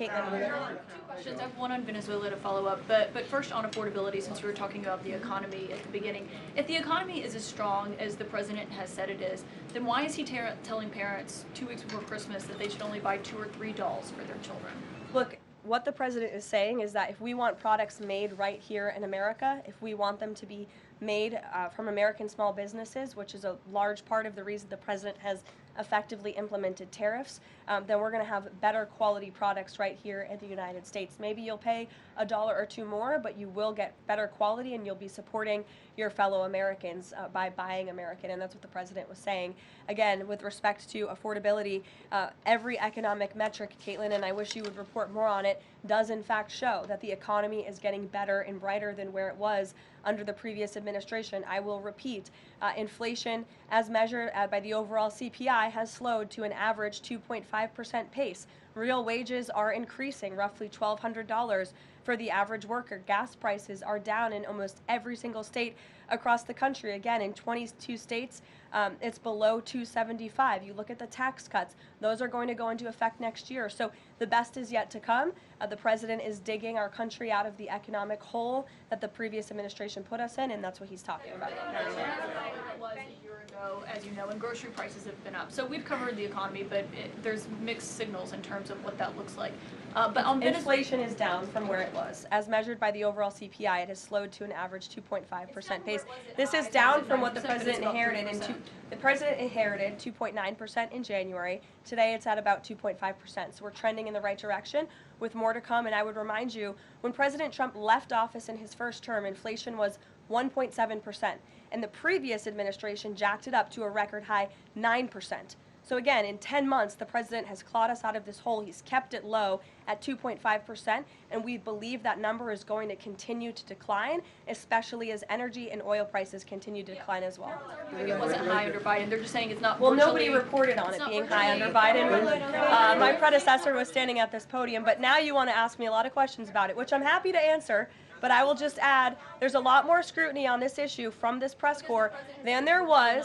Kaitlan Leavitt. Two questions. I have one on Venezuela to follow up, but first on affordability, since we were talking about the economy at the beginning. If the economy is as strong as the president has said it is, then why is he telling parents 2 weeks before Christmas that they should only buy 2 or 3 dolls for their children? Look, what the president is saying is that if we want products made right here in America, if we want them to be made from American small businesses, which is a large part of the reason the president has effectively implemented tariffs, then we're going to have better quality products right here in the United States. Maybe you'll pay $1 or $2 more, but you will get better quality and you'll be supporting your fellow Americans by buying American, and that's what the president was saying. Again, with respect to affordability, every economic metric, Kaitlan, and I wish you would report more on it, does in fact show that the economy is getting better and brighter than where it was under the previous administration. I will repeat, inflation as measured by the overall CPI has slowed to an average 2.5% pace. Real wages are increasing, roughly $1,200 for the average worker. Gas prices are down in almost every single state across the country. Again, in 22 states, it's below $2.75. You look at the tax cuts, those are going to go into effect next year. So the best is yet to come. The president is digging our country out of the economic hole that the previous administration put us in, and that's what he's talking about. It was a year ago, as you know, and grocery prices have been up. So we've covered the economy, but there's mixed signals in terms of what that looks like. But on inflation is down from where it was. As measured by the overall CPI, it has slowed to an average 2.5% pace. This is down from what the president inherited. The president inherited 2.9% in January. Today it's at about 2.5%. So we're trending in the right direction with more to come. And I would remind you, when President Trump left office in his first term, inflation was 1.7%. And the previous administration jacked it up to a record high 9%. So again, in 10 months, the president has clawed us out of this hole. He's kept it low at 2.5%, and we believe that number is going to continue to decline, especially as energy and oil prices continue to decline as well. It wasn't high under Biden. They're just saying it's not. Well, nobody reported on it being high under Biden. My predecessor was standing at this podium, but now you want to ask me a lot of questions about it, which I'm happy to answer. But I will just add, there's a lot more scrutiny on this issue from this press corps than there was.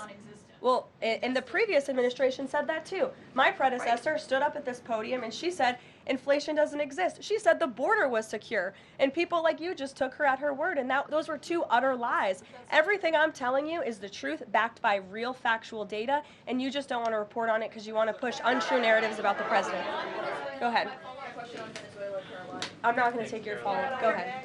Well, and the previous administration said that too. My predecessor stood up at this podium and she said inflation doesn't exist. She said the border was secure, and people like you just took her at her word, and those were two utter lies. Everything I'm telling you is the truth, backed by real factual data, and you just don't want to report on it because you want to push untrue narratives about the president. Go ahead. I'm not going to take your follow-up. Go ahead.